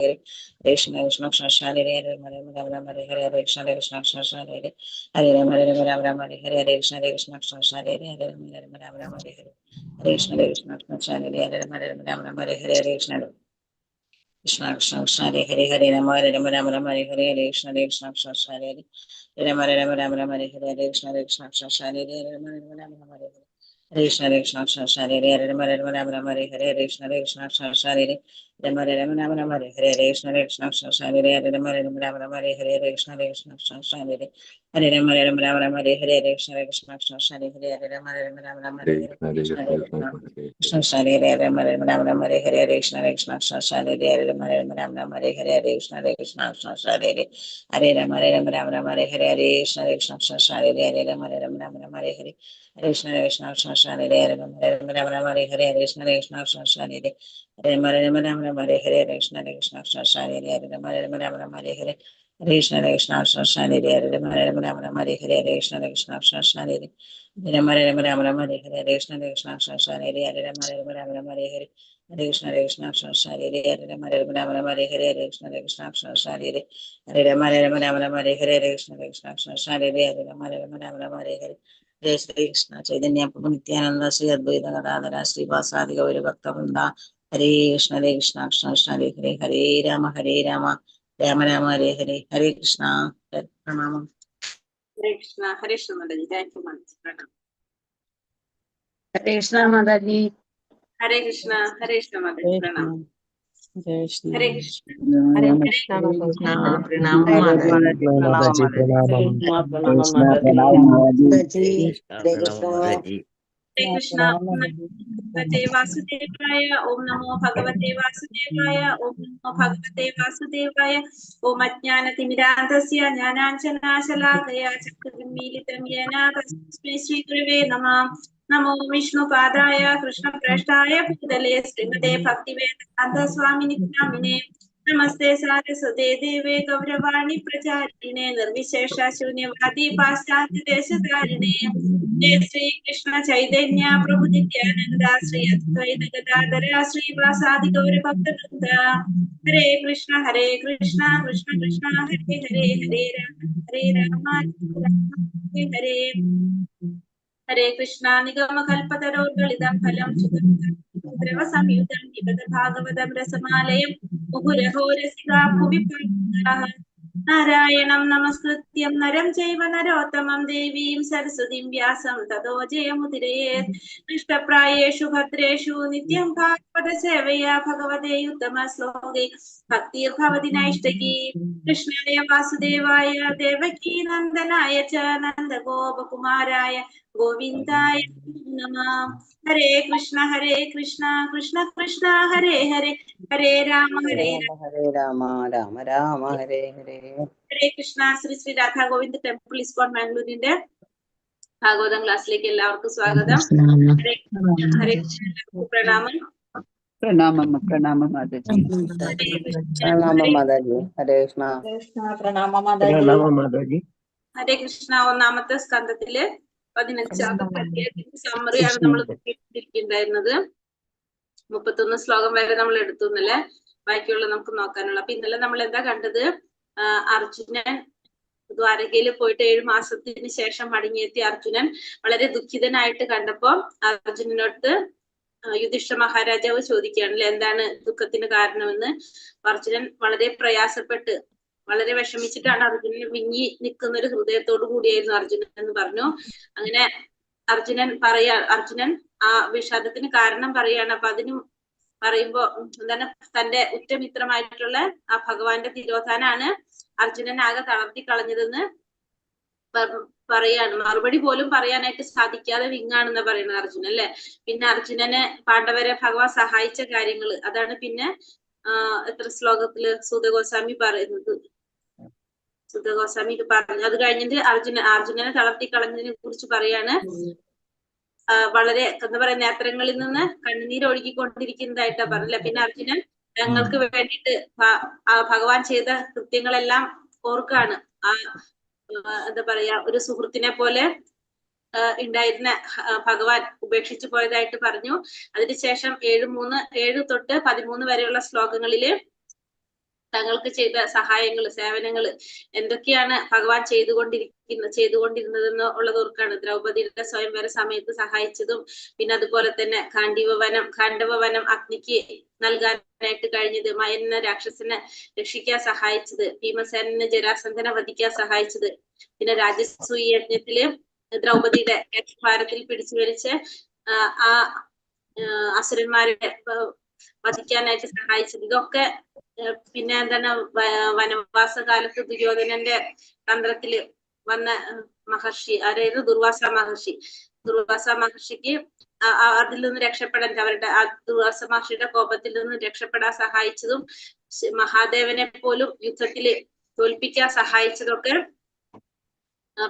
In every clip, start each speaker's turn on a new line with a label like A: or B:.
A: Krishna Krishna Krishna Shari Hare Hare Rama Hare Hare Krishna Krishna Krishna Shari Hare Hare Rama Hare Hare Krishna Krishna Krishna Shari Hare Hare Rama Hare Hare Krishna Krishna Krishna Shari Hare Hare Rama Hare Hare Krishna Krishna Krishna Shari Hare Hare Rama Hare Hare Krishna Krishna Krishna Shari Hare Rama Hare Hare Krishna Krishna Krishna Shari Hare Rama Hare Krishna Krishna Krishna Shari Hare Rama Hare Hare Krishna Krishna Krishna Shari Hare Rama Hare Hare Krishna Krishna Krishna Shari Hare Rama Hare Hare Krishna Krishna Krishna Shari Hare Hare Rama Hare Hare Krishna Krishna Krishna Shari Hare Rama Hare Hare Krishna Krishna Shari Hare Rama Hare Hare Krishna Krishna Krishna Shari Hare Rama Hare Hare Krishna Krishna Krishna Shari Hare Hare Rama Hare Hare Krishna Krishna Krishna Shari Hare Rama Hare Hare Krishna Krishna Krishna Shari Hare Rama Hare Hare Krishna Krishna Krishna Shari Hare Hare Hare Krishna Krishna Krishna Shari Hare Rama Hare Hare Krishna Krishna Krishna Shari Hare Rama Hare Hare Krishna Krishna Krishna Shari Hare Rama Hare Hare Krishna Krishna Krishna Shari Hare Rama Hare Hare Krishna Krishna Krishna Shari Hare Rama Hare Hare Krishna Krishna Krishna Shari Hare Rama Hare Hare Krishna Krishna Krishna Shari Hare Rama Hare Hare Jai Shri Krishna Chaitanya Prabhu Nityananda Sri Advaita Gadadhara Sri Vasadi Gauri Bhakta Vrinda Hare Krishna Krishna Krishna Hare Hare Hare Rama Rama Rama Hare Hare Hare Krishna Pranamam
B: Hare Krishna Hare Krishna Mataji. Thank you much.
C: Hare Krishna Mataji.
B: Hare Krishna Hare Krishna Mataji. Pranam.
A: Hare Krishna
B: Hare Krishna
D: Hare Krishna Pranam
C: Mataji.
B: Hare Krishna Bhagavate Vasudevaya Om Namo Bhagavate Vasudevaya Om Namo Bhagavate Vasudevaya Om Ajnana Timirandasya Jnananjana Shalakaya Chakravimilitam Yena Tasmai Shri Gurave Namah Namo Vishnu Padaya Krishna Prasthaya Bhutale Srimate Bhaktivedanta Swamini Namine Namaste Saraswate Deve Gauravani Pracharine Nirvishesha Shunyavadi Paschatya Deshatarine Jai Shri Krishna Chaitanya Prabhu Nityananda Sri Advaita Gadadhara Sri Vasadi Gauri Bhakta Vrinda Hare Krishna Krishna Krishna Hare Hare Hare Rama Hare Hare Hare Krishna Nigama Kalpataro Galidam Phalam Sudra Samyutam Nibata Bhagavatam Rasamalayam Muguraho Rasika Bhuvi Narayanam Namaskrityam Naram Chaiva Narottamam Devim Saraswatim Vyasam Tato Jayamudire Krishna Prayeshu Bhadreshu Nityam Bhagavata Sevaya Bhagavate Uttama Sloke Bhaktir Bhavati Naishtaki Krishnaya Vasudevaya Devaki Nandanaya Cha Nanda Gopakumaraya Govindaya Namah Hare Krishna Krishna Krishna Hare Hare Hare Rama
C: Hare Rama Rama Rama Hare Hare
B: Hare Krishna Sri Sri Radha Govind Temple ISKCON Mangalore Bhagavatam ക്ലാസ്സിലേക്ക് എല്ലാവർക്കും സ്വാഗതം. ഹരേ പ്രണാമം.
D: Pranamam Mataji.
C: Pranamam Mataji. Hare Krishna.
D: Pranamam Mataji.
B: ഹരേ കൃഷ്ണ. ഒന്നാമത്തെ സ്കന്ധത്തില് 15ാമത്തെ അധ്യായത്തിന്റെ സമ്മറിയാണ് നമ്മൾ കേട്ടിരിക്കുന്നുണ്ടായിരുന്നത്. 31 ശ്ലോകം വരെ നമ്മൾ എടുത്തുന്നല്ലേ. ബാക്കിയുള്ള നമുക്ക് നോക്കാനുള്ള. അപ്പൊ ഇന്നലെ നമ്മൾ എന്താ കണ്ടത്? അർജുനൻ ദ്വാരകയിൽ പോയിട്ട് 7 മാസത്തിന് ശേഷം മടങ്ങിയെത്തിയ അർജുനൻ വളരെ ദുഃഖിതനായിട്ട് കണ്ടപ്പോ അർജുനനോട് യുധിഷ്ഠിര മഹാരാജാവ് ചോദിക്കുകയാണല്ലേ എന്താണ് ദുഃഖത്തിന് കാരണമെന്ന്. അർജുനൻ വളരെ പ്രയാസപ്പെട്ട് വളരെ വിഷമിച്ചിട്ടാണ് അർജുനൻ വിങ്ങി നിൽക്കുന്ന ഒരു ഹൃദയത്തോടു കൂടിയായിരുന്നു അർജുനൻ എന്ന് പറഞ്ഞു. അങ്ങനെ അർജുനൻ ആ വിഷാദത്തിന് കാരണം പറയാണ്. അപ്പൊ അതിന് പറയുമ്പോ എന്താണ് തന്റെ ഉറ്റമിത്രമായിട്ടുള്ള ആ ഭഗവാന്റെ തിരോധാനാണ് അർജുനൻ ആകെ തളർത്തി കളഞ്ഞതെന്ന് പറയാണ്. മറുപടി പോലും പറയാനായിട്ട് സാധിക്കാതെ വിങ്ങാണെന്ന് പറയുന്നത് അർജുനൻ അല്ലെ. പിന്നെ അർജുനനെ പാണ്ഡവരെ ഭഗവാൻ സഹായിച്ച കാര്യങ്ങൾ അതാണ് പിന്നെ എത്ര ശ്ലോകത്തില് സൂതഗോസ്വാമി പറയുന്നത്. സൂതഗോസ്വാമി ഇത് പറഞ്ഞു. അത് കഴിഞ്ഞിട്ട് അർജുനനെ തളർത്തി കളഞ്ഞതിനെ കുറിച്ച് പറയാണ്. വളരെ എന്താ പറയാ നേത്രങ്ങളിൽ നിന്ന് കണ്ണുനീര് ഒഴുകിക്കൊണ്ടിരിക്കുന്നതായിട്ടാ പറഞ്ഞില്ല. പിന്നെ അർജുനൻ ഞങ്ങൾക്ക് വേണ്ടിയിട്ട് ഭഗവാൻ ചെയ്ത കൃത്യങ്ങളെല്ലാം ഓർക്കാണ്. ആ എന്താ പറയാ ഒരു സുഹൃത്തിനെ പോലെ ഉണ്ടായിരുന്ന ഭഗവാൻ ഉപേക്ഷിച്ചു പോയതായിട്ട് പറഞ്ഞു. അതിനുശേഷം 7 തൊട്ട് 13 വരെയുള്ള ശ്ലോകങ്ങളില് തങ്ങൾക്ക് ചെയ്ത സഹായങ്ങൾ, സേവനങ്ങൾ എന്തൊക്കെയാണ് ഭഗവാൻ ചെയ്തുകൊണ്ടിരുന്നതെന്ന് ഉള്ളത് ഓർക്കാണ്. ദ്രൗപദിയുടെ സ്വയംവര സമയത്ത് സഹായിച്ചതും, പിന്നെ അതുപോലെ തന്നെ ഖാണ്ഡവവനം അഗ്നിക്ക് നൽകാനായിട്ട് കഴിഞ്ഞത്, മയന്ന രാക്ഷസനെ രക്ഷിക്കാൻ സഹായിച്ചത്, ഭീമസേനനെ ജരാസന്ധനെ വധിക്കാൻ സഹായിച്ചത്, പിന്നെ രാജസൂയ യജ്ഞത്തില് ദ്രൗപദിയുടെ ഭാരത്തിൽ പിടിച്ചു വലിച്ച് ആ അസുരന്മാരെ വധിക്കാനായിട്ട് സഹായിച്ചത്, ഇതൊക്കെ പിന്നെ എന്താണ് വനവാസ കാലത്ത് ദുര്യോധനന്റെ തന്ത്രത്തില് വന്ന മഹർഷി, അതായത് ദുർവാസ മഹർഷിക്ക് അതിൽ നിന്ന് രക്ഷപ്പെടാൻ, അവരുടെ ആ ദുർവാസ മഹർഷിയുടെ കോപത്തിൽ നിന്ന് രക്ഷപ്പെടാൻ സഹായിച്ചതും, മഹാദേവനെ പോലും യുദ്ധത്തില് തോൽപ്പിക്കാൻ സഹായിച്ചതൊക്കെ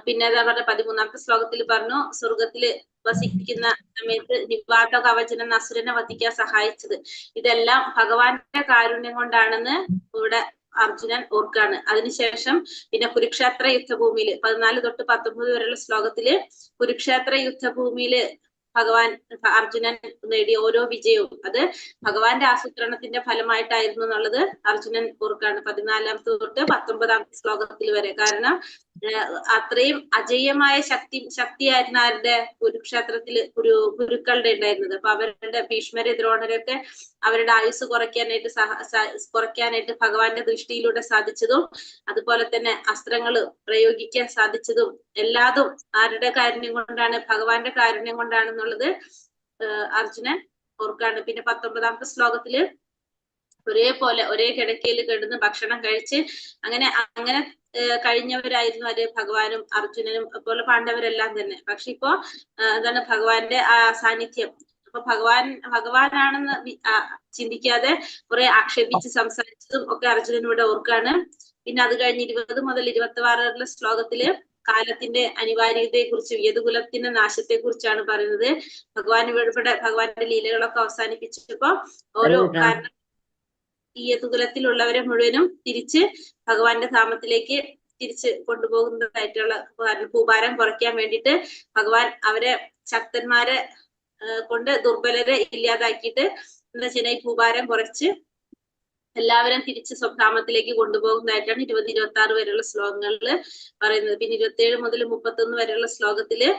B: പിന്നെ എന്താ പറഞ്ഞ 13ാമത്തെ ശ്ലോകത്തിൽ പറഞ്ഞു. സ്വർഗത്തില് വസിക്കുന്ന സമയത്ത് നിവാത കവചന അസുരനെ വധിക്കാൻ സഹായിച്ചത്, ഇതെല്ലാം ഭഗവാന്റെ കാരുണ്യം കൊണ്ടാണെന്ന് ഇവിടെ അർജുനൻ ഓർക്കാണ്. അതിനുശേഷം പിന്നെ കുരുക്ഷേത്ര യുദ്ധഭൂമിയില് 14 തൊട്ട് 19 വരെയുള്ള ശ്ലോകത്തില് കുരുക്ഷേത്ര യുദ്ധഭൂമിയില് അർജുനൻ നേടിയ ഓരോ വിജയവും അത് ഭഗവാന്റെ ആസൂത്രണത്തിന്റെ ഫലമായിട്ടായിരുന്നു എന്നുള്ളത് അർജുനൻ ഓർക്കാണ് 14ാമത്തെ തൊട്ട് 19ാമത്തെ ശ്ലോകത്തിൽ വരെ. കാരണം അത്രയും അജയ്യമായ ശക്തിയായിരുന്നു ആരുടെ കുരുക്ഷേത്രത്തില് ഗുരുക്കളുടെ ഉണ്ടായിരുന്നത്. അപ്പൊ അവരുടെ ഭീഷ്മരെ ദ്രോണരൊക്കെ അവരുടെ ആയുസ് കുറയ്ക്കാനായിട്ട് ഭഗവാന്റെ ദൃഷ്ടിയിലൂടെ സാധിച്ചതും, അതുപോലെ തന്നെ അസ്ത്രങ്ങൾ പ്രയോഗിക്കാൻ സാധിച്ചതും എല്ലാതും ആരുടെ കാരുണ്യം കൊണ്ടാണ്? ഭഗവാന്റെ കാരുണ്യം കൊണ്ടാണെന്നുള്ളത് അർജുനൻ ഓർക്കാണ്. പിന്നെ 19ാമത്തെ ശ്ലോകത്തില് ഒരേപോലെ ഒരേ കിടക്കയിൽ കിടന്ന് ഭക്ഷണം കഴിച്ച് അങ്ങനെ കഴിഞ്ഞവരായിരുന്നു അത് ഭഗവാനും അർജുനനും അതുപോലെ പാണ്ഡവരെല്ലാം തന്നെ. പക്ഷെ ഇപ്പോ എന്താണ് ഭഗവാന്റെ ആ സാന്നിധ്യം, അപ്പൊ ഭഗവാനാണെന്ന് ചിന്തിക്കാതെ കുറെ ആക്ഷേപിച്ച് സംസാരിച്ചതും ഒക്കെ അർജുനൻ ഇവിടെ ഓർക്കാണ്. പിന്നെ അത് കഴിഞ്ഞ് 20 മുതൽ 26 ശ്ലോകത്തില് കാലത്തിന്റെ അനിവാര്യതയെ കുറിച്ച്, യദുകുലത്തിന്റെ നാശത്തെ കുറിച്ചാണ് പറയുന്നത്. ഭഗവാന്റെ ലീലകളൊക്കെ അവസാനിപ്പിച്ചപ്പോ ഓരോ കാരണം ഈ യദുകുലത്തിലുള്ളവരെ മുഴുവനും തിരിച്ച് ഭഗവാന്റെ ധാമത്തിലേക്ക് തിരിച്ച് കൊണ്ടുപോകുന്നതായിട്ടുള്ള ഭൂഭാരം കുറയ്ക്കാൻ വേണ്ടിയിട്ട് ഭഗവാൻ അവരെ ശക്തന്മാരെ കൊണ്ട് ദുർബലരെ ഇല്ലാതാക്കിയിട്ട് എന്താ വെച്ചാൽ ഈ ഭൂഭാരം കുറച്ച് എല്ലാവരും തിരിച്ച് സ്വധാമത്തിലേക്ക് കൊണ്ടുപോകുന്നതായിട്ടാണ് 20-26 വരെയുള്ള ശ്ലോകങ്ങളിൽ പറയുന്നത്. പിന്നെ 27 മുതൽ 31 വരെയുള്ള ശ്ലോകത്തില്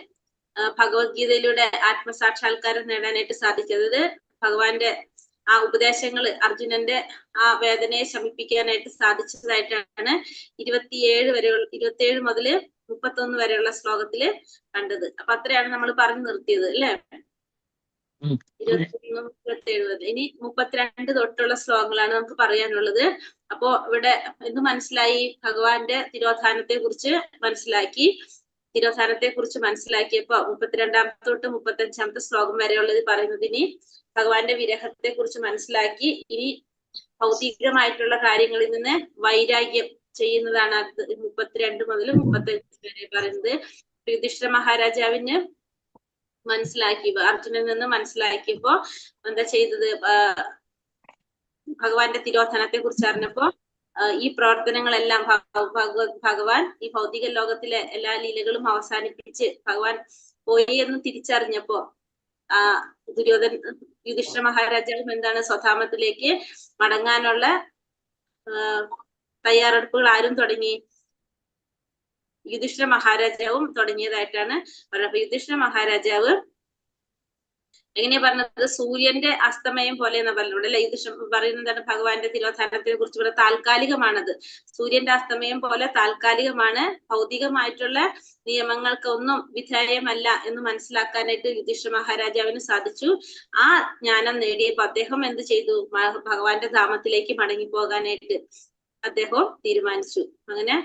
B: ഭഗവത്ഗീതയിലൂടെ ആത്മസാക്ഷാത്കാരം നേടാനായിട്ട് സാധിക്കുന്നത് ഭഗവാന്റെ ആ ഉപദേശങ്ങൾ അർജുനന്റെ ആ വേദനയെ ശമിപ്പിക്കാനായിട്ട് സാധിച്ചതായിട്ടാണ് 27 മുതൽ 31 വരെയുള്ള ശ്ലോകത്തില് കണ്ടത്. അപ്പൊ അത്രയാണ് നമ്മൾ പറഞ്ഞു നിർത്തിയത് അല്ലെ. 21, 27 ഇനി 32 തൊട്ടുള്ള ശ്ലോകങ്ങളാണ് നമുക്ക് പറയാനുള്ളത്. അപ്പോ ഇവിടെ എന്ത് മനസ്സിലായി? ഭഗവാന്റെ തിരോധാനത്തെ കുറിച്ച് മനസ്സിലാക്കി. തിരോധാനത്തെ കുറിച്ച് മനസ്സിലാക്കിയപ്പോ 32ാമത്തെ തൊട്ട് 35ാമത്തെ ശ്ലോകം വരെയുള്ളത് പറയുന്നത് ഇനി ഭഗവാന്റെ വിരഹത്തെ കുറിച്ച് മനസ്സിലാക്കി. ഇനി ഭൗതികമായിട്ടുള്ള കാര്യങ്ങളിൽ നിന്ന് വൈരാഗ്യം ചെയ്യുന്നതാണ് 32 മുതൽ 35 വരെ പറയുന്നത്. യുധിഷ്ഠിര മഹാരാജാവിന് അർജുനനിൽ നിന്ന് മനസ്സിലാക്കിയപ്പോ എന്താ ചെയ്തത്? ഭഗവാന്റെ തിരോധാനത്തെ കുറിച്ച് അറിഞ്ഞപ്പോ ഈ പ്രവർത്തനങ്ങളെല്ലാം ഭഗവാൻ ഈ ഭൗതിക ലോകത്തിലെ എല്ലാ ലീലകളും അവസാനിപ്പിച്ച് ഭഗവാൻ പോയി എന്ന് തിരിച്ചറിഞ്ഞപ്പോ യുധിഷ്ഠിര മഹാരാജാവും എന്താണ് സ്വധാമത്തിലേക്ക് മടങ്ങാനുള്ള തയ്യാറെടുപ്പുകൾ ആരും തുടങ്ങി? യുധിഷ്ഠിര മഹാരാജാവും തുടങ്ങിയതായിട്ടാണ് പറയുന്നത്. യുധിഷ്ഠിര മഹാരാജാവ് എങ്ങനെയാ പറഞ്ഞത്? സൂര്യന്റെ അസ്തമയം പോലെ എന്നാ പറഞ്ഞത് അല്ലെ. യുധിഷ്ഠിര പറയുന്നതാണ് ഭഗവാന്റെ തിരോധാനത്തെ കുറിച്ച് ഇവിടെ താൽക്കാലികമാണത്. സൂര്യന്റെ അസ്തമയം പോലെ താൽക്കാലികമാണ്, ഭൗതികമായിട്ടുള്ള നിയമങ്ങൾക്കൊന്നും വിധേയമല്ല എന്ന് മനസ്സിലാക്കാനായിട്ട് യുധിഷ്ഠിര മഹാരാജാവിന് സാധിച്ചു. ആ ജ്ഞാനം നേടിയപ്പോ അദ്ദേഹം എന്ത് ചെയ്തു? ഭഗവാന്റെ ധാമത്തിലേക്ക് മടങ്ങിപ്പോകാനായിട്ട് അദ്ദേഹം തീരുമാനിച്ചു. അങ്ങനെ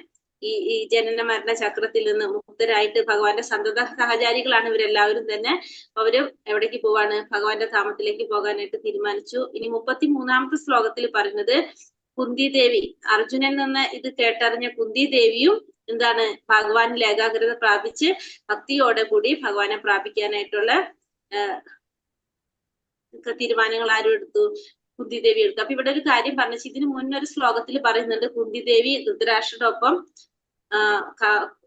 B: ഈ ജനന മരണ ചക്രത്തിൽ നിന്ന് മുക്തരായിട്ട് ഭഗവാന്റെ സന്തത സഹചാരികളാണ് ഇവരെല്ലാവരും തന്നെ. അവരും എവിടേക്ക് പോവാണ്? ഭഗവാന്റെ ധാമത്തിലേക്ക് പോകാനായിട്ട് തീരുമാനിച്ചു. ഇനി 33ാമത്തെ ശ്ലോകത്തിൽ പറയുന്നത് കുന്തി ദേവി, അർജുനനിൽ നിന്ന് ഇത് കേട്ടറിഞ്ഞ കുന്തി ദേവിയും എന്താണ് ഭഗവാനിൽ ഏകാഗ്രത പ്രാപിച്ച് ഭക്തിയോടെ കൂടി ഭഗവാനെ പ്രാപിക്കാനായിട്ടുള്ള തീരുമാനങ്ങൾ ആരും എടുത്തു? കുന്തിദേവി എടുത്തു. അപ്പൊ ഇവിടെ ഒരു കാര്യം പറഞ്ഞു. ഇതിന് മുന്നൊരു ശ്ലോകത്തിൽ പറയുന്നുണ്ട് കുന്തിദേവി ധൃതരാഷ്ട്രയോടൊപ്പം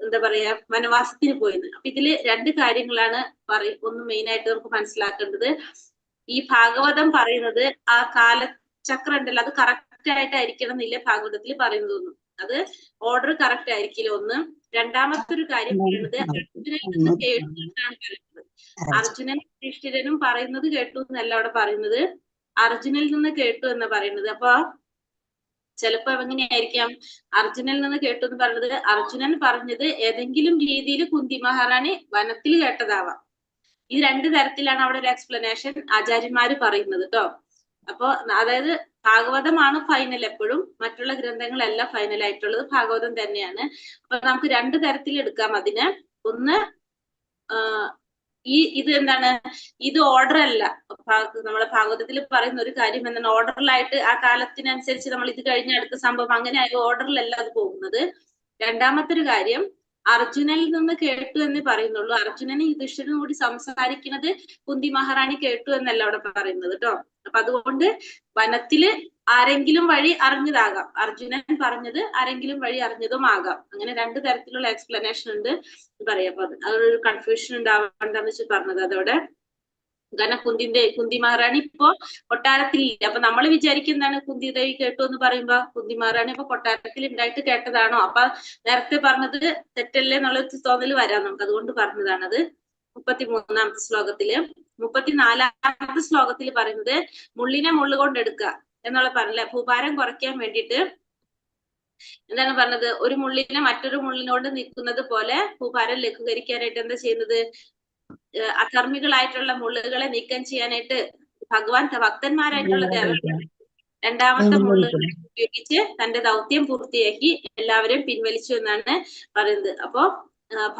B: എന്താ പറയാ വനവാസത്തിന് പോയെന്ന്. അപ്പൊ ഇതില് 2 കാര്യങ്ങളാണ് ഒന്ന് മെയിൻ ആയിട്ട് നമുക്ക് മനസ്സിലാക്കേണ്ടത്. ഈ ഭാഗവതം പറയുന്നത് ആ കാലചക്രം ഉണ്ടല്ലോ അത് കറക്റ്റ് കറക്റ്റ് ആയിട്ടായിരിക്കണം എന്നില്ല ഭാഗവതത്തിൽ പറയുന്നതൊന്നും. അത് ഓർഡർ കറക്റ്റ് ആയിരിക്കില്ല ഒന്ന്. രണ്ടാമത്തെ ഒരു കാര്യം പറയുന്നത് അർജുനനിൽ നിന്ന് കേട്ടു എന്നാണ് പറയുന്നത്. അർജുനനും യുധിഷ്ഠിരനും പറയുന്നത് കേട്ടു എന്നല്ല അവിടെ പറയുന്നത്, അർജുനനിൽ നിന്ന് കേട്ടു എന്ന് പറയുന്നത്. അപ്പൊ ചിലപ്പോ എങ്ങനെയായിരിക്കാം, അർജുനനിൽ നിന്ന് കേട്ടു എന്ന് പറയുന്നത് അർജുനൻ പറഞ്ഞത് ഏതെങ്കിലും രീതിയിൽ കുന്തി മഹാറാണി വനത്തിൽ കേട്ടതാവാം. ഈ രണ്ട് തരത്തിലാണ് അവിടെ ഒരു എക്സ്പ്ലനേഷൻ ആചാര്യന്മാര് പറയുന്നത് കേട്ടോ. അപ്പൊ അതായത് ഭാഗവതമാണ് ഫൈനൽ എപ്പോഴും, മറ്റുള്ള ഗ്രന്ഥങ്ങളെല്ലാം ഫൈനൽ ആയിട്ടുള്ളത് ഭാഗവതം തന്നെയാണ്. അപ്പൊ നമുക്ക് രണ്ട് തരത്തിൽ എടുക്കാം അതിന്. ഒന്ന് ഇത് എന്താണ്, ഇത് ഓർഡർ അല്ല. നമ്മളെ ഭാഗവതത്തിൽ പറയുന്ന ഒരു കാര്യം എന്താണ്, ഓർഡറിലായിട്ട് ആ കാലത്തിനനുസരിച്ച് നമ്മൾ ഇത് കഴിഞ്ഞ അടുത്ത സംഭവം അങ്ങനെ ഓർഡറിലല്ല അത് പോകുന്നത്. രണ്ടാമത്തെ ഒരു കാര്യം, അർജുനനിൽ നിന്ന് കേട്ടു എന്ന് പറയുന്നുള്ളൂ. അർജുനന് യുധിഷ്ഠിരനും കൂടി സംസാരിക്കുന്നത് കുന്തി മഹാറാണി കേട്ടു എന്നല്ല അവിടെ പറയുന്നത് കേട്ടോ. അപ്പൊ അതുകൊണ്ട് വനത്തില് ആരെങ്കിലും വഴി അറിഞ്ഞതാകാം, അർജുനൻ പറഞ്ഞത് ആരെങ്കിലും വഴി അറിഞ്ഞതും ആകാം. അങ്ങനെ രണ്ട് തരത്തിലുള്ള എക്സ്പ്ലനേഷൻ ഉണ്ട് പറയാം. അപ്പൊ അതൊരു കൺഫ്യൂഷൻ ഉണ്ടാവണ്ടെന്ന് വെച്ച് പറഞ്ഞത് അതോടെ. കാരണം കുന്തി മഹാറാണി ഇപ്പോ കൊട്ടാരത്തിലില്ല. അപ്പൊ നമ്മൾ വിചാരിക്കുന്നതാണ് കുന്തി ദേവി കേട്ടു എന്ന് പറയുമ്പോ കുന്തി മഹാറാണി ഇപ്പൊ കൊട്ടാരത്തിൽ ഉണ്ടായിട്ട് കേട്ടതാണോ, അപ്പൊ നേരത്തെ പറഞ്ഞത് തെറ്റല്ലേ എന്നുള്ള തോന്നൽ വരാം നമുക്ക്, അതുകൊണ്ട് പറഞ്ഞതാണത്. 33-ാമത്തെ ശ്ലോകത്തില്. 34-ാമത്തെ ശ്ലോകത്തിൽ പറയുന്നത് മുള്ളിനെ മുള്ളുകൊണ്ട് എടുക്കുക എന്നുള്ള പറഞ്ഞില്ല, ഭൂഭാരം കുറയ്ക്കാൻ വേണ്ടിയിട്ട് എന്താണ് പറഞ്ഞത്, ഒരു മുള്ളിനെ മറ്റൊരു മുള്ളിനോട് നിൽക്കുന്നത് പോലെ ഭൂഭാരം ലഘൂകരിക്കാനായിട്ട് എന്താ ചെയ്യുന്നത്, അധർമ്മികളായിട്ടുള്ള മുള്ളുകളെ നീക്കം ചെയ്യാനായിട്ട് ഭഗവാൻ ഭക്തന്മാരായിട്ടുള്ള ദേവന്മാർ രണ്ടാമത്തെ മുള്ളുകളെ ഉപയോഗിച്ച് തന്റെ ദൗത്യം പൂർത്തിയാക്കി എല്ലാവരെയും പിൻവലിച്ചു എന്നാണ് പറയുന്നത്. അപ്പോ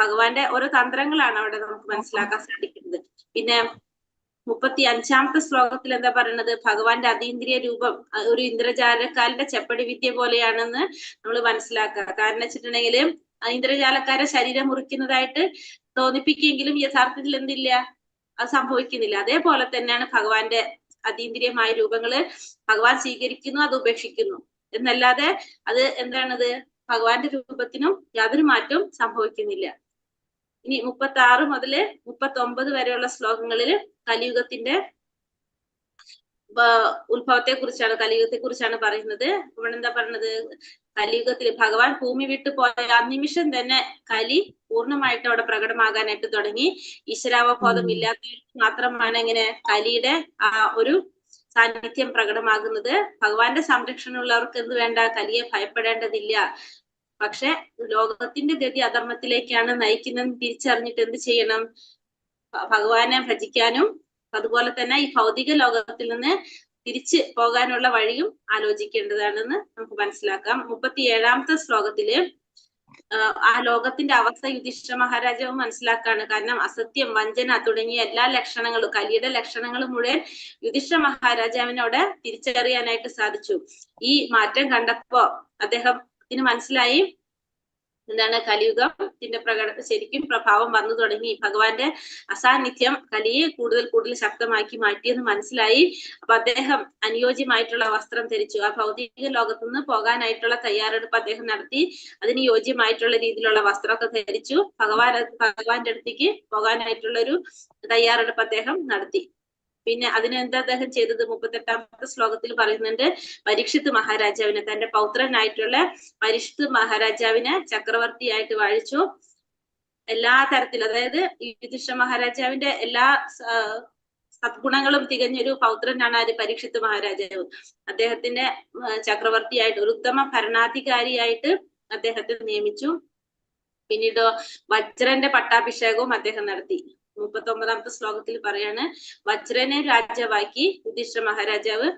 B: ഭഗവാന്റെ ഓരോ തന്ത്രങ്ങളാണ് അവിടെ നമുക്ക് മനസ്സിലാക്കാൻ സാധിക്കുന്നത്. പിന്നെ 35-ാമത്തെ ശ്ലോകത്തിൽ എന്താ പറയുന്നത്, ഭഗവാന്റെ അതീന്ദ്രിയ രൂപം ഒരു ഇന്ദ്രജാലക്കാരന്റെ ചെപ്പടി വിദ്യ പോലെയാണെന്ന് നമ്മൾ മനസ്സിലാക്കുക. കാരണം വെച്ചിട്ടുണ്ടെങ്കിൽ ഇന്ദ്രജാലക്കാരെ ശരീരം മുറിക്കുന്നതായിട്ട് തോന്നിപ്പിക്കെങ്കിലും യഥാർത്ഥത്തിൽ എന്തില്ല, അത് സംഭവിക്കുന്നില്ല. അതേപോലെ തന്നെയാണ് ഭഗവാന്റെ അതീന്ദ്രിയമായ രൂപങ്ങള് ഭഗവാൻ സ്വീകരിക്കുന്നു, അത് ഉപേക്ഷിക്കുന്നു എന്നല്ലാതെ അത് എന്താണത്, ഭഗവാന്റെ രൂപത്തിനും യാതൊരു മാറ്റവും സംഭവിക്കുന്നില്ല. ഇനി 36 മുതൽ 39 വരെയുള്ള ശ്ലോകങ്ങളിൽ കലിയുഗത്തിന്റെ ഉത്ഭവത്തെ കുറിച്ചാണ്, കലിയുഗത്തെ കുറിച്ചാണ് പറയുന്നത്. ഇവിടെ എന്താ പറയുന്നത്, കലിയുഗത്തിൽ ഭഗവാൻ ഭൂമി വിട്ടു പോയ ആ നിമിഷം തന്നെ കലി പൂർണ്ണമായിട്ട് അവിടെ പ്രകടമാകാനായിട്ട് തുടങ്ങി. ഈശ്വരാവബോധം ഇല്ലാത്തവർക്ക് മാത്രമാണ് ഇങ്ങനെ കലിയുടെ ആ ഒരു സാന്നിധ്യം പ്രകടമാകുന്നത്. ഭഗവാന്റെ സംരക്ഷണമുള്ളവർക്ക് എന്ത് വേണ്ട, കലിയെ ഭയപ്പെടേണ്ടതില്ല. പക്ഷെ ലോകത്തിന്റെ ഗതി അധർമ്മത്തിലേക്കാണ് നയിക്കുന്നതെന്ന് തിരിച്ചറിഞ്ഞിട്ട് എന്ത് ചെയ്യണം, ഭഗവാനെ ഭജിക്കാനും അതുപോലെ തന്നെ ഈ ഭൗതിക ലോകത്തിൽ നിന്ന് തിരിച്ച് പോകാനുള്ള വഴിയും ആലോചിക്കേണ്ടതാണെന്ന് നമുക്ക് മനസ്സിലാക്കാം. 37-ാമത്തെ ശ്ലോകത്തില് ആ ലോകത്തിന്റെ അവസ്ഥ യുധിഷ്ഠിര മഹാരാജാവ് മനസ്സിലാക്കാണ്. കാരണം അസത്യം, വഞ്ചന തുടങ്ങിയ എല്ലാ ലക്ഷണങ്ങളും, കലിയുടെ ലക്ഷണങ്ങളും മുഴുവൻ യുധിഷ്ഠിര മഹാരാജാവിനോട് തിരിച്ചറിയാനായിട്ട് സാധിച്ചു. ഈ മാറ്റം കണ്ടപ്പോ അദ്ദേഹത്തിന് മനസ്സിലായി എന്താണ്, കലിയുഗത്തിന്റെ ശരിക്കും പ്രഭാവം വന്നു തുടങ്ങി. ഭഗവാന്റെ അസാന്നിധ്യം കലിയെ കൂടുതൽ കൂടുതൽ ശക്തമാക്കി മാറ്റിയെന്ന് മനസ്സിലായി. അപ്പൊ അദ്ദേഹം അനുയോജ്യമായിട്ടുള്ള വസ്ത്രം ധരിച്ചു. ആ ഭൗതിക ലോകത്തു നിന്ന് പോകാനായിട്ടുള്ള തയ്യാറെടുപ്പ് അദ്ദേഹം നടത്തി. അതിന് യോജ്യമായിട്ടുള്ള രീതിയിലുള്ള വസ്ത്രമൊക്കെ ധരിച്ചു. ഭഗവാന്റെ അടുത്തേക്ക് പോകാനായിട്ടുള്ള ഒരു തയ്യാറെടുപ്പ് അദ്ദേഹം നടത്തി. പിന്നെ അതിനെന്താ അദ്ദേഹം ചെയ്തത്, 38-ാമത്തെ ശ്ലോകത്തിൽ പറയുന്നുണ്ട്, പരീക്ഷിത്ത് മഹാരാജാവിനെ, തന്റെ പൗത്രനായിട്ടുള്ള പരീക്ഷിത്ത് മഹാരാജാവിനെ ചക്രവർത്തിയായിട്ട് വാഴിച്ചു. എല്ലാ തരത്തിലും, അതായത് യുധിഷ്ഠിര മഹാരാജാവിന്റെ എല്ലാ സദ്ഗുണങ്ങളും തികഞ്ഞൊരു പൗത്രനാണ് ആര്, പരീക്ഷിത്ത് മഹാരാജാവ്. അദ്ദേഹത്തിന്റെ ചക്രവർത്തിയായിട്ട് ഒരു ഉത്തമ ഭരണാധികാരിയായിട്ട് അദ്ദേഹത്തെ നിയമിച്ചു. പിന്നീട് വജ്രന്റെ പട്ടാഭിഷേകവും അദ്ദേഹം നടത്തി. 39-ാമത്തെ ശ്ലോകത്തിൽ പറയാണ്, വജ്രനെ രാജാവാക്കി യുധിഷ്ഠിര മഹാരാജാവ്.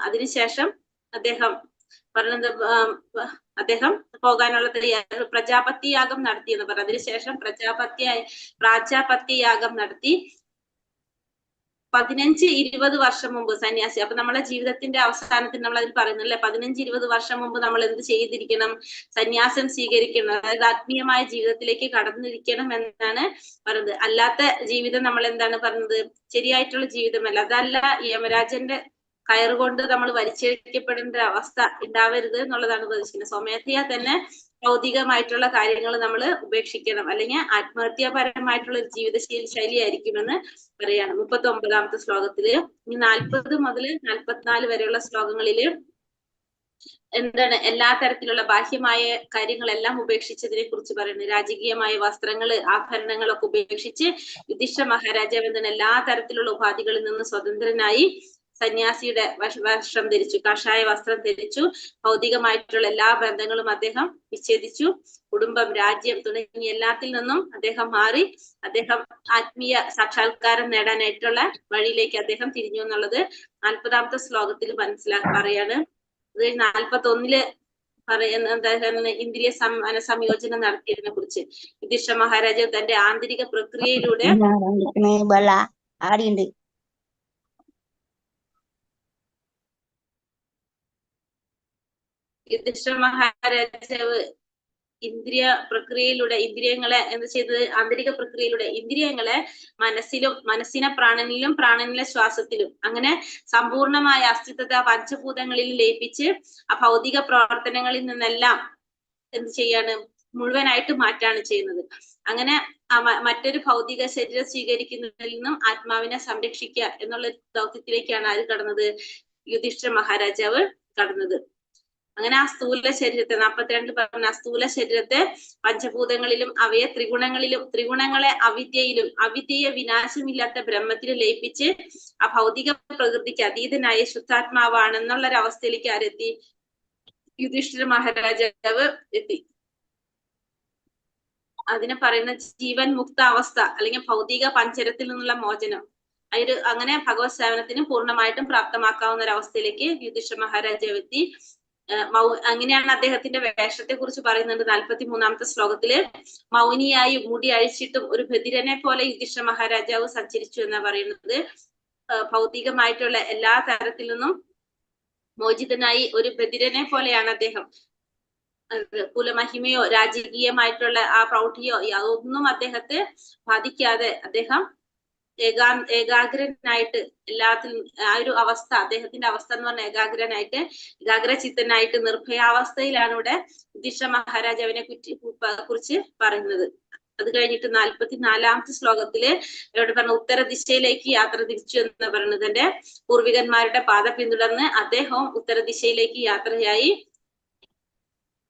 B: അതിനുശേഷം അദ്ദേഹം പറഞ്ഞത്, അദ്ദേഹം പോകാനുള്ള പ്രജാപതി യാഗം നടത്തി എന്ന് പറഞ്ഞു. അതിനുശേഷം പ്രാജാപത്യ യാഗം നടത്തി. 15-20 വർഷം മുമ്പ് സന്യാസി. അപ്പൊ നമ്മളെ ജീവിതത്തിന്റെ അവസാനത്തിൽ നമ്മൾ അതിൽ പറയുന്നില്ലേ, 15-20 വർഷം മുമ്പ് നമ്മൾ എന്ത് ചെയ്തിരിക്കണം, സന്യാസം സ്വീകരിക്കണം. അതായത് ആത്മീയമായ ജീവിതത്തിലേക്ക് കടന്നിരിക്കണം എന്നാണ് പറയുന്നത്. അല്ലാത്ത ജീവിതം നമ്മൾ എന്താണ് പറയുന്നത്, ശരിയായിട്ടുള്ള ജീവിതമല്ല. അതല്ല യമരാജന്റെ കയറുകൊണ്ട് നമ്മൾ വലിച്ചഴിക്കപ്പെടേണ്ട അവസ്ഥ ഉണ്ടാവരുത് എന്നുള്ളതാണ് ഉദ്ദേശിക്കുന്നത്. സ്വമേധയാ തന്നെ ഭൗതികമായിട്ടുള്ള കാര്യങ്ങൾ നമ്മൾ ഉപേക്ഷിക്കണം, അല്ലെങ്കിൽ ആത്മഹത്യാപരമായിട്ടുള്ള ഒരു ജീവിത ശൈലിയായിരിക്കുമെന്ന് പറയാണ് 39-ാമത്തെ ശ്ലോകത്തില്. ഇനി 40 മുതൽ 44 വരെയുള്ള ശ്ലോകങ്ങളില് എന്താണ് എല്ലാ തരത്തിലുള്ള ബാഹ്യമായ കാര്യങ്ങളെല്ലാം ഉപേക്ഷിച്ചതിനെ കുറിച്ച് പറയുന്നത്. രാജകീയമായ വസ്ത്രങ്ങള് ആഭരണങ്ങളൊക്കെ ഉപേക്ഷിച്ച് യുധിഷ്ഠിര മഹാരാജാവ് എന്താണ് എല്ലാ തരത്തിലുള്ള ഉപാധികളിൽ നിന്ന് സ്വതന്ത്രനായി സന്യാസിയുടെ വസ്ത്രം ധരിച്ചു, കഷായ വസ്ത്രം ധരിച്ചു. ഭൗതികമായിട്ടുള്ള എല്ലാ ബന്ധങ്ങളും അദ്ദേഹം വിച്ഛേദിച്ചു. കുടുംബം, രാജ്യം തുടങ്ങിയ എല്ലാത്തിൽ നിന്നും അദ്ദേഹം മാറി അദ്ദേഹം ആത്മീയ സാക്ഷാത്കാരം നേടാനായിട്ടുള്ള വഴിയിലേക്ക് അദ്ദേഹം തിരിഞ്ഞു എന്നുള്ളത് 40ാമത്തെ ശ്ലോകത്തിൽ പറയാണ്. അത് 41 പറയുന്ന എന്താണ് ഇന്ദ്രിയ സംയോജനം നടത്തിയതിനെ കുറിച്ച്. യുധിഷ്ഠിര മഹാരാജാവ് തന്റെ ആന്തരിക പ്രക്രിയയിലൂടെ യുധിഷ്ഠിര മഹാരാജാവ് ഇന്ദ്രിയ പ്രക്രിയയിലൂടെ ഇന്ദ്രിയങ്ങളെ എന്ത് ചെയ്തത്? ആന്തരിക പ്രക്രിയയിലൂടെ ഇന്ദ്രിയങ്ങളെ മനസ്സിനെ പ്രാണനിലും പ്രാണനിലെ ശ്വാസത്തിലും അങ്ങനെ സമ്പൂർണമായ അസ്തിത്വത്തെ പഞ്ചഭൂതങ്ങളിൽ ലയിപ്പിച്ച് ആ ഭൗതിക പ്രവർത്തനങ്ങളിൽ നിന്നെല്ലാം എന്ത് ചെയ്യാണ്? മുഴുവനായിട്ട് മാറ്റാണ് ചെയ്യുന്നത്. അങ്ങനെ മറ്റൊരു ഭൗതിക ശരീരം സ്വീകരിക്കുന്നതിൽ നിന്നും ആത്മാവിനെ സംരക്ഷിക്കുക എന്നുള്ള ദൗത്യത്തിലേക്കാണ് ആര് കടന്നത്? യുധിഷ്ഠിര മഹാരാജാവ് കടന്നത്. അങ്ങനെ ആ സ്ഥൂല ശരീരത്തെ 42 പറഞ്ഞ സ്ഥൂല ശരീരത്തെ പഞ്ചഭൂതങ്ങളിലും അവയെ ത്രിഗുണങ്ങളെ അവിദ്യയിലും അവിദ്യയെ വിനാശമില്ലാത്ത ബ്രഹ്മത്തിലും ലയിപ്പിച്ച് ആ ഭൗതിക പ്രകൃതിക്ക് അതീതനായ ശുദ്ധാത്മാവാണെന്നുള്ള ഒരു അവസ്ഥയിലേക്ക് ആരെത്തി? യുധിഷ്ഠിര മഹാരാജാവ് എത്തി. അതിനെ പറയുന്ന ജീവൻ മുക്ത അവസ്ഥ അല്ലെങ്കിൽ ഭൗതിക പഞ്ചരത്തിൽ നിന്നുള്ള മോചനം. അങ്ങനെ ഭഗവത് സേവനത്തിന് പൂർണ്ണമായിട്ടും പ്രാപ്തമാക്കാവുന്ന ഒരു അവസ്ഥയിലേക്ക് യുധിഷ്ഠിര മഹാരാജാവ് എത്തി. അങ്ങനെയാണ് അദ്ദേഹത്തിന്റെ വേഷത്തെ കുറിച്ച് പറയുന്നുണ്ട് 43ാമത്തെ ശ്ലോകത്തില്. മൗനിയായി മുടി അഴിച്ചിട്ടും ഒരു ബധിരനെ പോലെ യുധിഷ്ഠിര മഹാരാജാവ് സഞ്ചരിച്ചു എന്നാ പറയുന്നത്. ഭൗതികമായിട്ടുള്ള എല്ലാ തരത്തിൽ നിന്നും മോചിതനായി ഒരു ബധിരനെ പോലെയാണ് അദ്ദേഹം. കുലമഹിമയോ രാജകീയമായിട്ടുള്ള ആ പ്രൗഢിയോ അതൊന്നും അദ്ദേഹത്തെ ബാധിക്കാതെ അദ്ദേഹം ഏകാഗ്രനായിട്ട് എല്ലാത്തിലും ആ ഒരു അവസ്ഥ, അദ്ദേഹത്തിന്റെ അവസ്ഥ എന്ന് പറഞ്ഞാൽ ഏകാഗ്രചിത്തനായിട്ട് നിർഭയാവസ്ഥയിലാണ് ഇവിടെ യുധിഷ്ഠിര മഹാരാജാവിനെ കുറിച്ച് പറയുന്നത്. അത് കഴിഞ്ഞിട്ട് 44ാമത്തെ ശ്ലോകത്തില് ഇവിടെ പറഞ്ഞ ഉത്തര ദിശയിലേക്ക് യാത്ര തിരിച്ചു എന്ന് പറയുന്നത്. തന്റെ പൂർവികന്മാരുടെ പാത പിന്തുടർന്ന് അദ്ദേഹവും ഉത്തര ദിശയിലേക്ക് യാത്രയായി.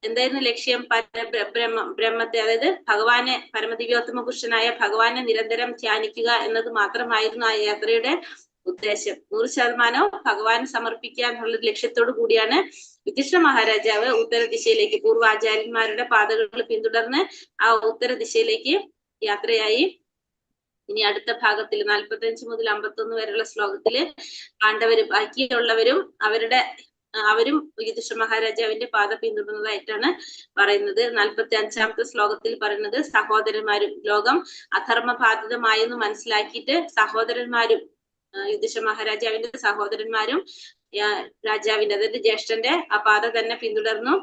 B: എന്തായിരുന്നു ലക്ഷ്യം? ബ്രഹ്മത്തെ, അതായത് ഭഗവാനെ, പരമദിവ്യോത്തമ പുരുഷനായ ഭഗവാനെ നിരന്തരം ധ്യാനിക്കുക എന്നത് മാത്രമായിരുന്നു ആ യാത്രയുടെ ഉദ്ദേശം. 100% ഭഗവാന് സമർപ്പിക്കുക എന്നുള്ള ലക്ഷ്യത്തോടു കൂടിയാണ് യുധിഷ്ഠിര മഹാരാജാവ് ഉത്തര ദിശയിലേക്ക് പൂർവാചാര്യന്മാരുടെ പാതകൾ പിന്തുടർന്ന് ആ ഉത്തര ദിശയിലേക്ക് യാത്രയായി. ഇനി അടുത്ത ഭാഗത്തിൽ 45 മുതൽ 51 വരെയുള്ള ശ്ലോകത്തില് പാണ്ഡവരും ബാക്കിയുള്ളവരും അവരും യുധിഷ്ഠിര മഹാരാജാവിന്റെ പാത പിന്തുടർന്നതായിട്ടാണ് പറയുന്നത്. 45ാമത്തെ ശ്ലോകത്തിൽ പറയുന്നത് സഹോദരന്മാരും ലോകം അധർമ്മബാധിതമായെന്ന് മനസ്സിലാക്കിയിട്ട് സഹോദരന്മാരും യുധിഷ്ഠിര മഹാരാജാവിന്റെ സഹോദരന്മാരും രാജാവിന്റെ, അതായത് ജ്യേഷ്ഠന്റെ ആ പാത തന്നെ പിന്തുടർന്നു.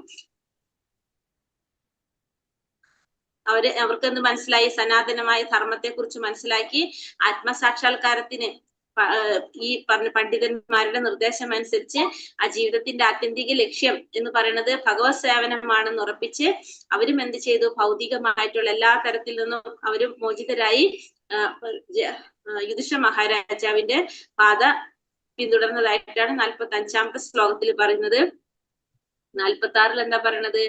B: അവർക്ക് എന്ത് മനസ്സിലായി? സനാതനമായ ധർമ്മത്തെ കുറിച്ച് മനസ്സിലാക്കി ആത്മസാക്ഷാത്കാരത്തിന് ഈ പറഞ്ഞ പണ്ഡിതന്മാരുടെ നിർദ്ദേശം അനുസരിച്ച് ആ ജീവിതത്തിന്റെ ആത്യന്തിക ലക്ഷ്യം എന്ന് പറയുന്നത് ഭഗവത് സേവനമാണെന്ന് ഉറപ്പിച്ച് അവരും എന്ത് ചെയ്തു? ഭൗതികമായിട്ടുള്ള എല്ലാ തരത്തിൽ നിന്നും അവരും മോചിതരായി യുധിഷ്ഠിര മഹാരാജാവിന്റെ പാത പിന്തുടർന്നതായിട്ടാണ് 45ാമത്തെ ശ്ലോകത്തിൽ പറയുന്നത്. 46 എന്താ പറയണത്?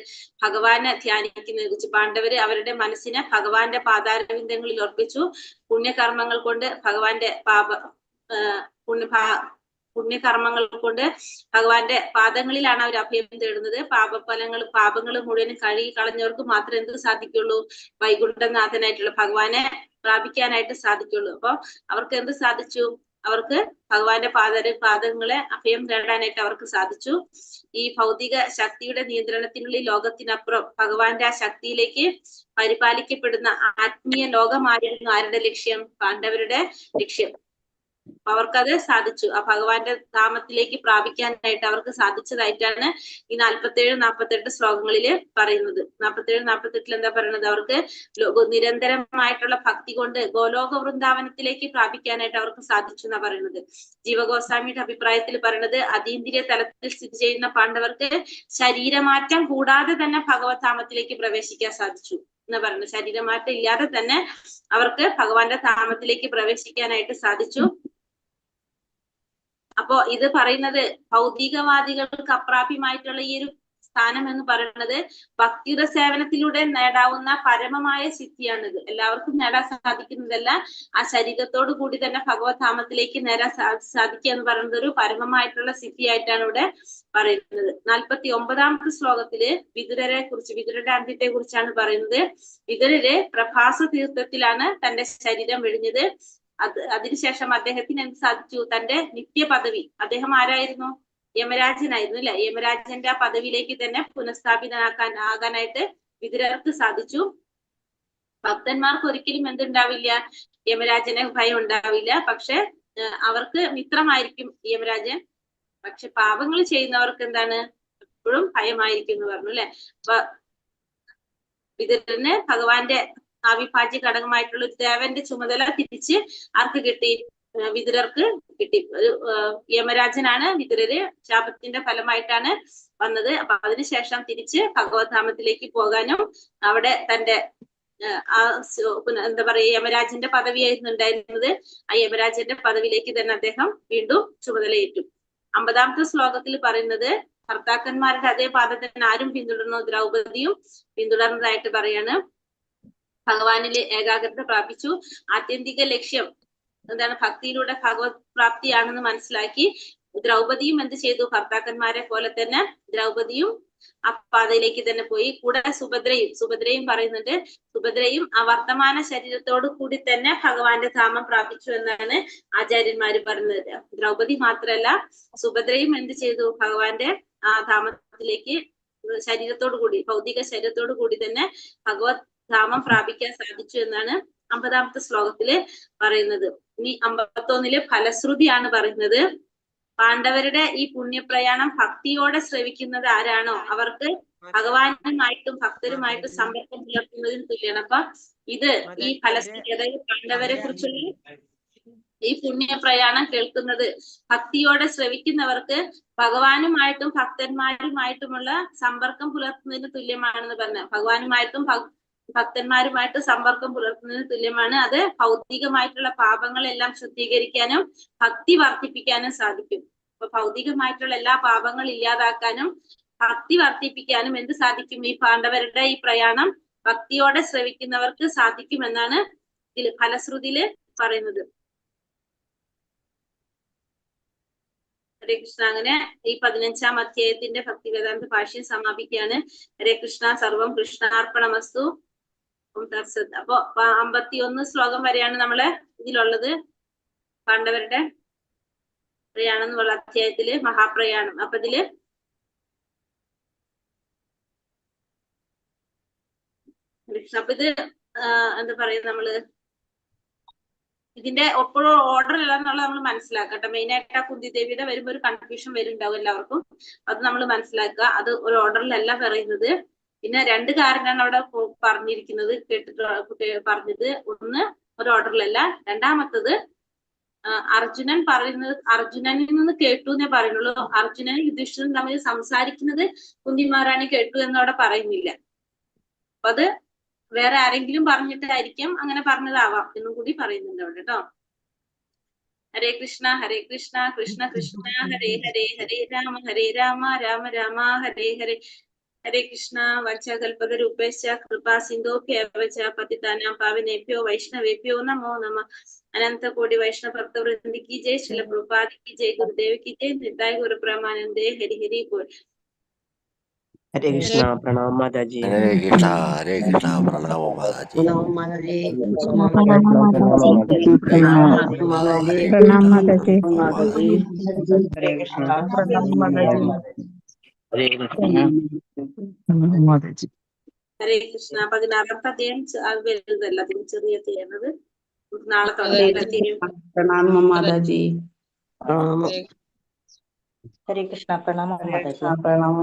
B: ഭഗവാനെ ധ്യാനിക്കുന്നതിനെ കുറിച്ച്. പാണ്ഡവര് അവരുടെ മനസ്സിനെ ഭഗവാന്റെ പാതാരവിന്ദങ്ങളിൽ അർപ്പിച്ചു. പുണ്യകർമ്മങ്ങൾ കൊണ്ട് ഭഗവാന്റെ പുണ്യകർമ്മങ്ങൾ കൊണ്ട് ഭഗവാന്റെ പാദങ്ങളിലാണ് അവർ അഭയം തേടുന്നത്. പാപങ്ങൾ മുഴുവനും കഴുകി കളഞ്ഞവർക്ക് മാത്രമേ എന്ത് സാധിക്കുള്ളൂ? വൈകുണ്ഠനാഥനായിട്ടുള്ള ഭഗവാനെ പ്രാപിക്കാനായിട്ട് സാധിക്കുള്ളൂ. അപ്പൊ അവർക്ക് എന്ത് സാധിച്ചു? അവർക്ക് ഭഗവാന്റെ പാദങ്ങളെ അഭയം നേടാനായിട്ട് അവർക്ക് സാധിച്ചു. ഈ ഭൗതിക ശക്തിയുടെ നിയന്ത്രണത്തിനുള്ളിൽ ലോകത്തിനപ്പുറം ഭഗവാന്റെ ആ ശക്തിയിലേക്ക് പരിപാലിക്കപ്പെടുന്ന ആത്മീയ ലോകമായിരുന്നു ആരുടെ ലക്ഷ്യം? പാണ്ഡവരുടെ ലക്ഷ്യം. അവർക്കത് സാധിച്ചു. ആ ഭഗവാന്റെ ധാമത്തിലേക്ക് പ്രാപിക്കാനായിട്ട് അവർക്ക് സാധിച്ചതായിട്ടാണ് ഈ 47-48 ശ്ലോകങ്ങളില് പറയുന്നത്. 47-48 എന്താ പറയുന്നത്? അവർക്ക് നിരന്തരമായിട്ടുള്ള ഭക്തി കൊണ്ട് ഗോലോക വൃന്ദാവനത്തിലേക്ക് പ്രാപിക്കാനായിട്ട് അവർക്ക് സാധിച്ചു എന്നാ പറയുന്നത്. ജീവഗോസ്വാമിയുടെ അഭിപ്രായത്തിൽ പറയുന്നത് അതീന്ദ്രിയ തലത്തിൽ സ്ഥിതി ചെയ്യുന്ന പാണ്ഡവർക്ക് ശരീരമാറ്റം കൂടാതെ തന്നെ ഭഗവത് ധാമത്തിലേക്ക് പ്രവേശിക്കാൻ സാധിച്ചു എന്ന് പറയുന്നത്. ശരീരമാറ്റം ഇല്ലാതെ തന്നെ അവർക്ക് ഭഗവാന്റെ ധാമത്തിലേക്ക് പ്രവേശിക്കാനായിട്ട് സാധിച്ചു. അപ്പോ ഇത് പറയുന്നത് ഭൗതികവാദികൾക്ക് അപ്രാപ്യമായിട്ടുള്ള ഈ ഒരു സ്ഥാനം എന്ന് പറയുന്നത് ഭക്തിയുടെ സേവനത്തിലൂടെ നേടാവുന്ന പരമമായ സിദ്ധിയാണിത്. എല്ലാവർക്കും നേടാൻ സാധിക്കുന്നതല്ല. ആ ശരീരത്തോടു കൂടി തന്നെ ഭഗവത് ധാമത്തിലേക്ക് നേടാൻ സാധിക്കുക എന്ന് പറയുന്നത് ഒരു പരമമായിട്ടുള്ള സിദ്ധിയായിട്ടാണ് ഇവിടെ പറയുന്നത്. 49ാമത്തെ ശ്ലോകത്തില് വിതുരരെ കുറിച്ച്, വിതുരരുടെ അന്ത്യത്തെ കുറിച്ചാണ് പറയുന്നത്. വിതുരര് പ്രഭാസ തീർത്ഥത്തിലാണ് തന്റെ ശരീരം വെടിഞ്ഞത്. അതിനുശേഷം അദ്ദേഹത്തിന് എന്ത് സാധിച്ചു? തന്റെ നിത്യ പദവി, അദ്ദേഹം ആരായിരുന്നു? യമരാജനായിരുന്നു അല്ലെ? യമരാജന്റെ ആ പദവിയിലേക്ക് തന്നെ ആകാനായിട്ട് വിതുരർക്ക് സാധിച്ചു. ഭക്തന്മാർക്ക് ഒരിക്കലും എന്തുണ്ടാവില്ല? യമരാജനെ ഭയം ഉണ്ടാവില്ല. പക്ഷെ അവർക്ക് മിത്രമായിരിക്കും യമരാജൻ. പക്ഷെ പാപങ്ങൾ ചെയ്യുന്നവർക്ക് എന്താണ്? എപ്പോഴും ഭയമായിരിക്കും എന്ന് പറഞ്ഞു അല്ലെ? അപ്പൊ വിതുരന് ഭഗവാന്റെ അവിഭാജ്യ ഘടകമായിട്ടുള്ള ഒരു ദേവന്റെ ചുമതല തിരിച്ച് ആർക്ക് കിട്ടി? വിതുരർക്ക് കിട്ടി. ഒരു യമരാജനാണ് വിതുരര്. ശാപത്തിന്റെ ഫലമായിട്ടാണ് വന്നത്. അപ്പൊ അതിനുശേഷം തിരിച്ച് ഭഗവത് ധാമത്തിലേക്ക് പോകാനും അവിടെ തന്റെ എന്താ പറയാ യമരാജന്റെ പദവിയായിരുന്നു ഉണ്ടായിരുന്നത്. ആ യമരാജന്റെ പദവിയിലേക്ക് തന്നെ അദ്ദേഹം വീണ്ടും ചുമതലയേറ്റു. 50ാമത്തെ ശ്ലോകത്തിൽ പറയുന്നത് ഭർത്താക്കന്മാരുടെ അതേ പാദത്തിന് ആരും പിന്തുടർന്നു? ദ്രൗപദിയും പിന്തുടർന്നതായിട്ട് പറയാണ്. ഭഗവാനിലെ ഏകാഗ്രത പ്രാപിച്ചു. ആത്യന്തിക ലക്ഷ്യം എന്താണ്? ഭക്തിയിലൂടെ ഭഗവത് പ്രാപ്തിയാണെന്ന് മനസ്സിലാക്കി ദ്രൗപദിയും എന്ത് ചെയ്തു? ഭർത്താക്കന്മാരെ പോലെ തന്നെ ദ്രൗപദിയും ആ പാതയിലേക്ക് തന്നെ പോയി. കൂടെ സുഭദ്രയും പറയുന്നുണ്ട്. സുഭദ്രയും ആ വർത്തമാന ശരീരത്തോടു കൂടി തന്നെ ഭഗവാന്റെ ധാമം പ്രാപിച്ചു എന്നാണ് ആചാര്യന്മാര് പറയുന്നത്. ദ്രൗപദി മാത്രല്ല, സുഭദ്രയും എന്ത് ചെയ്തു? ഭഗവാന്റെ ആ ധാമത്തിലേക്ക് ശരീരത്തോടു കൂടി, ഭൗതിക ശരീരത്തോടു കൂടി തന്നെ ഭഗവത് ധാമം പ്രാപിക്കാൻ സാധിച്ചു എന്നാണ് 50ാമത്തെ ശ്ലോകത്തില് പറയുന്നത്. ഇനി 51ല് ഫലശ്രുതിയാണ് പറയുന്നത്. പാണ്ഡവരുടെ ഈ പുണ്യപ്രയാണം ഭക്തിയോടെ ശ്രവിക്കുന്നത് ആരാണോ അവർക്ക് ഭഗവാനുമായിട്ടും ഭക്തരുമായിട്ടും സമ്പർക്കം പുലർത്തുന്നതിന് തുല്യമാണ്. അപ്പൊ ഇത് ഈ ഫലശ്രുതി, അതായത് പാണ്ഡവരെ കുറിച്ചുള്ള ഈ പുണ്യപ്രയാണം കേൾക്കുന്നത് ഭക്തിയോടെ ശ്രവിക്കുന്നവർക്ക് ഭഗവാനുമായിട്ടും ഭക്തന്മാരുമായിട്ടുമുള്ള സമ്പർക്കം പുലർത്തുന്നതിന് തുല്യമാണെന്ന് പറഞ്ഞ. ഭഗവാനുമായിട്ടും ഭക്തന്മാരുമായിട്ട് സമ്പർക്കം പുലർത്തുന്നതിന് തുല്യമാണ്. അത് ഭൗതികമായിട്ടുള്ള പാപങ്ങളെല്ലാം ശുദ്ധീകരിക്കാനും ഭക്തി വർദ്ധിപ്പിക്കാനും സാധിക്കും. അപ്പൊ ഭൗതികമായിട്ടുള്ള എല്ലാ പാപങ്ങൾ ഇല്ലാതാക്കാനും ഭക്തി വർദ്ധിപ്പിക്കാനും എന്ത് സാധിക്കും? ഈ പാണ്ഡവരുടെ ഈ പ്രയാണം ഭക്തിയോടെ ശ്രവിക്കുന്നവർക്ക് സാധിക്കുമെന്നാണ് ഇതിൽ ഫലശ്രുതിയില് പറയുന്നത്. ഹരേ കൃഷ്ണ. അങ്ങനെ ഈ 15ാം അധ്യായത്തിന്റെ ഭക്തിവേദാന്ത ഭാഷ്യം സമാപിക്കുകയാണ്. ഹരേ കൃഷ്ണ. സർവം കൃഷ്ണാർപ്പണമസ്തു. അപ്പൊ 51 ശ്ലോകം വരെയാണ് നമ്മള് ഇതിലുള്ളത്. പാണ്ഡവരുടെ പ്രയാണം എന്നുള്ള അധ്യായത്തില് മഹാപ്രയാണം. അപ്പൊ ഇതില് അപ്പൊ ഇത് എന്താ പറയാ, നമ്മള് ഇതിന്റെ ഒപ്പോഴും ഓർഡർ അല്ല എന്നുള്ളത് നമ്മൾ മനസ്സിലാക്കട്ടെ. മെയിൻ ആയിട്ട് ആ കുന്തിദേവിയുടെ വരുമ്പോ ഒരു കൺഫ്യൂഷൻ വരുന്നുണ്ടാവും എല്ലാവർക്കും. അത് നമ്മൾ മനസ്സിലാക്കുക. അത് ഒരു ഓർഡറിലല്ല പറയുന്നത്. പിന്നെ 2 കാരണമാണ് അവിടെ പറഞ്ഞിരിക്കുന്നത്, പറഞ്ഞത്. ഒന്ന്, ഒരു ഓർഡറിലല്ല. രണ്ടാമത്തത് അർജുനൻ പറയുന്നത് അർജുനനിൽ നിന്ന് കേട്ടു എന്നേ പറയുന്നുള്ളൂ. അർജുനനും യുധിഷ്ഠിരനും തമ്മിൽ സംസാരിക്കുന്നത് കുന്തി മഹാറാണി കേട്ടു എന്നവിടെ പറയുന്നില്ല. അപ്പൊ അത് വേറെ ആരെങ്കിലും പറഞ്ഞിട്ടായിരിക്കും അങ്ങനെ പറഞ്ഞതാവാം എന്നും കൂടി പറയുന്നുണ്ട് അവിടെ കേട്ടോ. ഹരേ കൃഷ്ണ ഹരേ കൃഷ്ണ കൃഷ്ണ കൃഷ്ണ ഹരേ ഹരേ ഹരേ രാമ രാമ രാമ ഹരേ ഹരേ. ഹരേ കൃഷ്ണ. വത്സകൽപതരൂപേശ്ച കൃപാ സിന്ധോഭ്യവ ച പതിതാനാം പാവനേഭ്യോ വൈഷ്ണവേഭ്യോ നമോ നമഃ. അനന്ത കോടി വൈഷ്ണവ ഭക്തവൃന്ദി കി ജയ്. ശ്രീല പ്രഭുപാദ് കി ജയ്. ഗുരുദേവ് കി ജയ്. നിതായ് ഗുരു പ്രമാനന്ദേ. ഹരി ഹരി ബോൾ.
E: हरे कृष्णा। प्रणाम माता जी।
F: हरे कृष्णा प्रणाम माता जी।
C: प्रणाम माताजी।
D: प्रणाम माताजी।
C: माताजी।
E: हरे कृष्णा।
D: प्रणाम माताजी।
E: हरे कृष्णा।
D: माताजी।
B: ഹരേ കൃഷ്ണ. 16ാമത്തെ അധ്യായം വലുതല്ല, അതിന് ചെറിയ ചെയ്യുന്നത്. നാളെ തുടങ്ങാം.
C: प्रणाम माताजी।
D: हरे कृष्णा। प्रणाम माताजी।
C: प्रणाम।